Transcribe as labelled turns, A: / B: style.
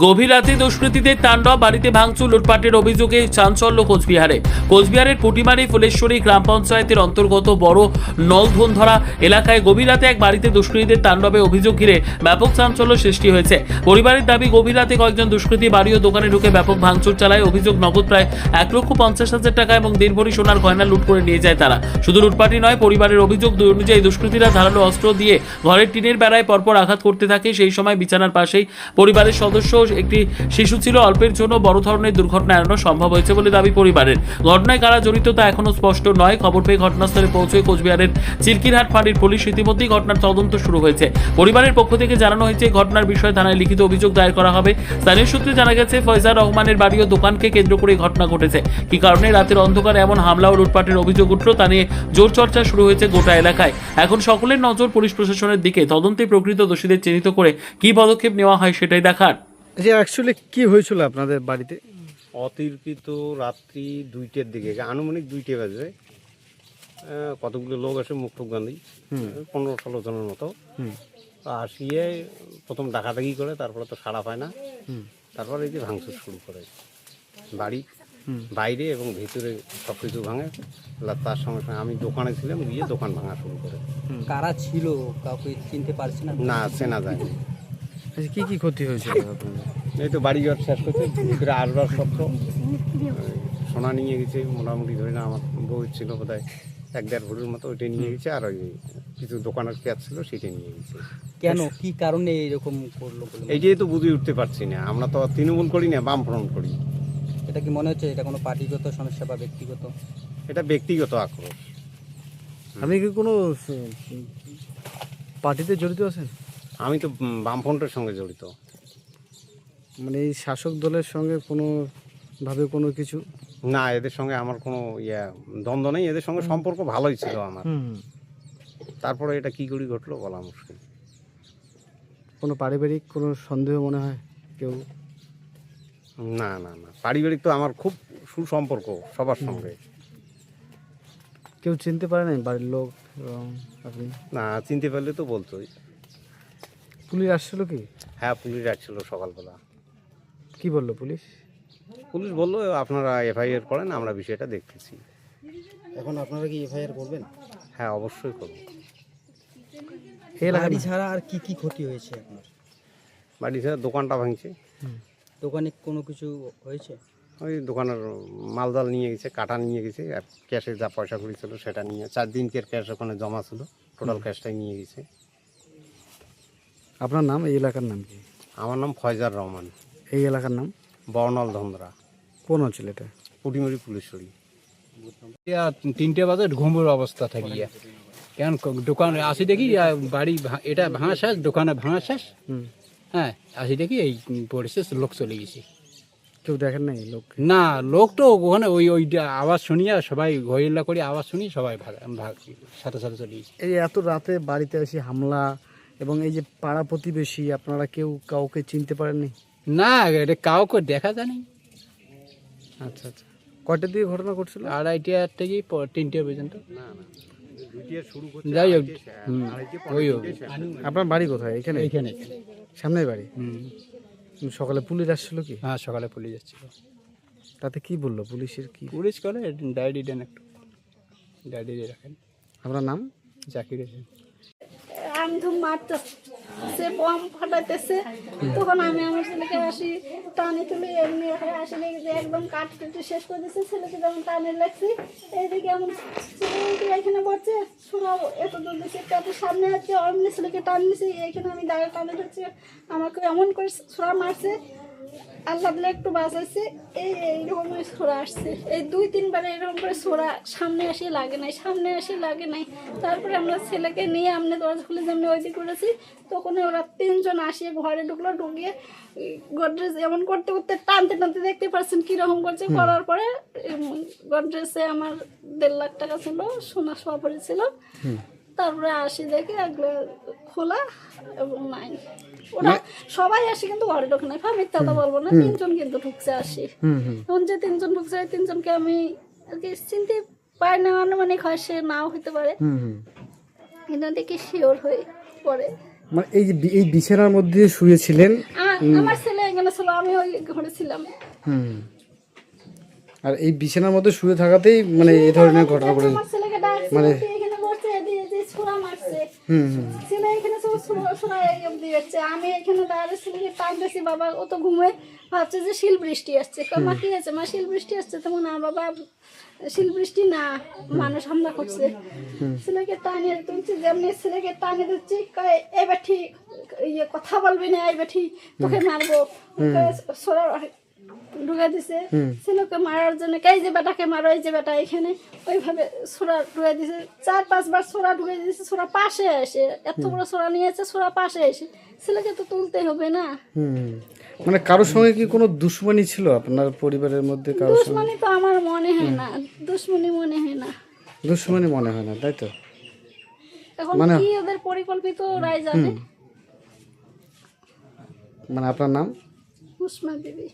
A: গভীর রাতে দুষ্কৃতীদের তাণ্ডব, বাড়িতে ভাঙচুর, লুটপাটের অভিযোগে চাঞ্চল্য কোচবিহারের পুটিমারি ফুলেশ্বরী গ্রাম পঞ্চায়েতের অন্তর্গত বড় নলধনধরা এলাকায় গভীর রাতে এক বাড়িতে দুষ্কৃতীদের তাণ্ডবে অভিযোগ ঘিরে ব্যাপক চাঞ্চল্য সৃষ্টি হয়েছে। পরিবারের দাবি, গভীর রাতে কয়েকজন দুষ্কৃতী বাড়ি ও দোকানে ঢুকে ব্যাপক ভাঙচুর চালায়। অভিযোগ, নগদ প্রায় 1,50,000 টাকা এবং 1.5 ভরি সোনার গয়না লুট করে নিয়ে যায় তারা। শুধু লুটপাটই নয়, পরিবারের অভিযোগ অনুযায়ী দুষ্কৃতীরা ধারালো অস্ত্র দিয়ে ঘরের টিনের বেড়ায় পরপর আঘাত করতে থাকে। সেই সময় বিছানার পাশেই পরিবারের সদস্য একটি শিশু ছিল। অল্পের জন্য বড় ধরনের দুর্ঘটনা এড়ানো সম্ভব হয়েছে বলে দাবি পরিবারের। ঘটনায় কারা জড়িত তা এখনো স্পষ্ট নয়। খবর পেয়ে ঘটনাস্থলে পৌঁছে কোচবিহারের চিলকিরহাট ফাঁড়ির পুলিশ ইতিমধ্যেই ঘটনার তদন্ত শুরু হয়েছে। পরিবারের পক্ষ থেকে জানানো হয়েছে, ঘটনার বিষয়ে থানায় লিখিত অভিযোগ দায়ের করা হবে। স্থানীয় সূত্রে জানা গেছে, ফয়জার রহমানের বাড়ি ও দোকানকে কেন্দ্র করে ঘটনা ঘটেছে। কি কারণে রাতের অন্ধকারে এমন হামলা ও লুটপাটের অভিযোগ উঠল তা নিয়ে জোর চর্চা শুরু হয়েছে গোটা এলাকায়। এখন সকলের নজর পুলিশ প্রশাসনের দিকে। তদন্তে প্রকৃত দোষীদের চিহ্নিত করে কি পদক্ষেপ নেওয়া হয় সেটাই দেখার।
B: যে অ্যাকচুয়ালি কি হয়েছিল আপনাদের বাড়িতে?
C: অতিরিক্ত রাত্রি 2টের দিকে, আনুমানিক 2টে বাজে, কতগুলো লোক আসে মুক্তক গান্ধী 15-16 জনের মতো আসিয়ে প্রথম ডাকাডাকি করে, তারপরে তো সাড়া পায় না, তারপরে এই যে ভাঙচুর শুরু করে বাড়ি বাইরে এবং ভিতরে সব কিছু ভাঙে। তার সঙ্গে সঙ্গে আমি দোকানে ছিলাম, গিয়ে দোকান ভাঙা শুরু করে।
D: কারা ছিল কাউকে চিনতে পারছি না।
C: না, চেনা যায়নি।
B: আচ্ছা, কি কি ক্ষতি হয়েছিল আপনাদের?
C: এই তো বাড়ি ঘর শেষ করছে, ভিতরে আসবাবপত্র, সোনা নিয়ে গেছে মোটামুটি, ধরে না আমার বউ ছিল বোধহয় 1-1.5 ভরির মতো, ওইটা নিয়ে গেছে। আর ওই কিছু দোকানের ক্যাচ ছিল সেটা নিয়ে গেছে।
D: কেন, কি কারণে এরকম করলো বলে?
C: এইটাই তো বুঝে উঠতে পারছি না। আমরা তো তৃণমূল করি না, বামফ্রন্ট করি।
D: এটা কি মনে হচ্ছে এটা কোনো পার্টিগত সমস্যা বা ব্যক্তিগত?
C: এটা ব্যক্তিগত আক্রোশ।
B: আপনি কি কোনো পার্টিতে জড়িত আছেন?
C: আমি তো বামফ্রন্টের সঙ্গে জড়িত।
B: মানে এই শাসক দলের সঙ্গে কোনোভাবে কোনো কিছু?
C: না, এদের সঙ্গে আমার কোনো দ্বন্দ্ব নেই। এদের সঙ্গে সম্পর্ক ভালোই ছিল আমার। তারপরে এটা কি করে ঘটলো বলা মুশকিল।
B: কোনো পারিবারিক কোনো সন্দেহ মনে হয় কেউ?
C: না না না, পারিবারিক তো আমার খুব সুসম্পর্ক সবার সঙ্গে।
B: কেউ চিনতে পারে নাই বাড়ির লোক? আপনি
C: না, চিনতে পারলে তো বলতোই।
B: পুলিশ আসছিল কি?
C: হ্যাঁ, পুলিশ আসছিল সকালবেলা।
B: কি বললো পুলিশ?
C: পুলিশ বললো আপনারা এফআইআর করেন, আমরা বিষয়টা দেখতেছি।
D: এখন আপনারা কি এফআইআর করবেন?
C: হ্যাঁ, অবশ্যই করবো।
D: বাড়ি ছাড়া আর কি কি ক্ষতি হয়েছে আপনার?
C: বাড়ি ছাড়া দোকানটা ভাঙছে।
D: দোকানে কোনো কিছু হয়েছে?
C: ওই দোকানের মালদাল নিয়ে গেছে, কাটা নিয়ে গেছে, আর ক্যাশে যা পয়সা করি ছিল সেটা নিয়ে 4 দিনকের ক্যাশ ওখানে জমা ছিল, টোটাল ক্যাশটাই নিয়ে গেছে।
B: আপনার নাম? এই এলাকার নাম কি?
C: আমার নাম ফয়জার রহমান।
B: এই এলাকার নাম?
C: বর্ণাল ধন্দ্রা।
B: কোন অঞ্চল এটা?
C: পুটিমারি ফুলেশ্বরী।
E: 3টে বাজে ঘুমের অবস্থা থাকি, কেন দোকানে আসি দেখি বাড়ি এটা ভাঙা শেষ, দোকানে ভাঙা শেষ। হ্যাঁ, আসি দেখি এই পড়েছে, লোক চলে গেছে।
B: কেউ দেখেন নাই লোক?
E: না, লোক তো ওখানে ওইটা আওয়াজ শুনিয়া সবাই ঘইল্লা করে আওয়াজ শুনি সবাই সাথে সাথে চলে গেছে।
B: এই এত রাতে বাড়িতে এসে হামলা, এবং এই যে পাড়া প্রতিবেশী, আপনারা কেউ কাউকে চিনতে পারেননি?
E: না, এটা কাউকে দেখা যায়নি।
B: আচ্ছা আচ্ছা, কয়টার দিকে ঘটনা ঘটছিল?
E: 2:30 থেকে 3টে পর্যন্ত। যাই হোক, ওই
B: আপনার বাড়ি কোথায়? এখানে?
E: এইখানে
B: সামনের বাড়ি। সকালে পুলিশ আসছিল কি?
E: হ্যাঁ, সকালে পুলিশ যাচ্ছিল।
B: তাতে কি বললো পুলিশের? কি
E: পুলিশ করে ডায়েরি দেন, একটু ডায়েরি দিয়ে রাখেন।
B: আপনার নাম?
E: জাকির হোসেন।
F: আমধুম মারতেছে, বম ফাটাইতেছে। তখন আমি আমার ছেলেকে আসি টানে তুলে এমনি আসলে একদম কাট কেটে শেষ করে দিচ্ছে। ছেলেকে যেমন টানে লাগছি, এইদিকে এমন ছেলে এখানে পড়ছে, শোনাও এত দূর দিচ্ছে, তাতে সামনে আছে অমনি ছেলেকে টান নিছি, এইখানে আমি দাঁড়িয়ে টানে ধরছি, আমাকে এমন করে ছোড়া মারছে। আল্লাহ দিলে একটু বাঁচাইছে, এইরকম ছোড়া আসছে। এই 2-3 বার এরকম করে ছোড়া সামনে আসি লাগে নাই। তারপরে আমরা ছেলেকে নিয়ে আমরা দরজা খুলে যেমনি ওই দিকে করেছি, তখন ওরা 3 জন আসিয়ে ঘরে ঢুকলো। ঢুকিয়ে গডরেজ এমন করতে করতে টানতে দেখতে পাচ্ছেন কীরকম করছে। করার পরে গডরেজে আমার 1.5 লাখ টাকা ছিল, সোনা সফরে ছিল। তারপরে আসি দেখি এগুলো খোলা এবং নাই। ওরা সবাই আসে কিন্তু ঘরে ঢোকে না, মিথ্যা কথা বলবো না। 3 জন কিন্তু ঢুকছে আসি। এখন যে 3 জন ঢুকছে, 3 জনকে আমি আর কি চিনতে পাই না, আনুমানিক হয় সে নাও হতে পারে, কিন্তু দেখি শিওর হয়ে পরে।
B: মানে এই যে এই বিছানার মধ্যে শুয়েছিলেন?
F: আমার ছেলে এখানে ছিল, আমি ওই ঘরে ছিলাম।
B: হুম। আর এই বিছানার মধ্যে শুয়ে থাকাতেই মানে এই ধরনের ঘটনা ঘটে।
F: আমার ছেলেকে ডাকছে,
B: মানে-
F: তুই এখানে বসছে, এদিকে ছোড়া মারছে।
B: হুম হুম
F: ছেলে এখানে সব ছোড়া অব্দি যাচ্ছে, আমি এখানে দাঁড়িয়ে ছেলেকে টানতেছি, বাবা ও তো ঘুমে ভাবছে যে শিল বৃষ্টি আসছে। মা কি আছে? মা শিল বৃষ্টি আসছে। তখন না বাবা, শিল বৃষ্টি না, মানুষ হামলা করছে। ছেলেকে টানিয়ে তুলছি, যেমনি ছেলেকে টানিয়ে দিচ্ছি, কয় এবার ঠিক ইয়ে কথা বলবি না, এবার ঠিক তোকে মারবো। ছোড়া ঢুকে দিছে ছেলেকে মারার জন্য, এই যে বেটাকে মারো, এই যে বেটা এখানে, ওইভাবে ছোড়া ঢুকে দিছে। 4-5 বার ছোড়া ঢুকে দিয়েছে। ছোড়া পাশে আসে, এত বড় ছোড়া নিয়েছে, ছোড়া পাশে এসে ছেলেকে তো তুলতে হবে না।
B: হুম। মানে কারোর সঙ্গে কি কোনো দুশ্মনী ছিল আপনার পরিবারের মধ্যে? কারোর সঙ্গে
F: দুশ্মনী তো আমার মনে হয় না, দুশ্মনী মনে হয় না।
B: দুশ্মনী মনে হয় না, তাই তো?
F: এখন
B: মানে-
F: কি ওদের পরিকল্পিত ওরাই জানে।
B: মানে আপনার নাম?
F: উসমা বিবি।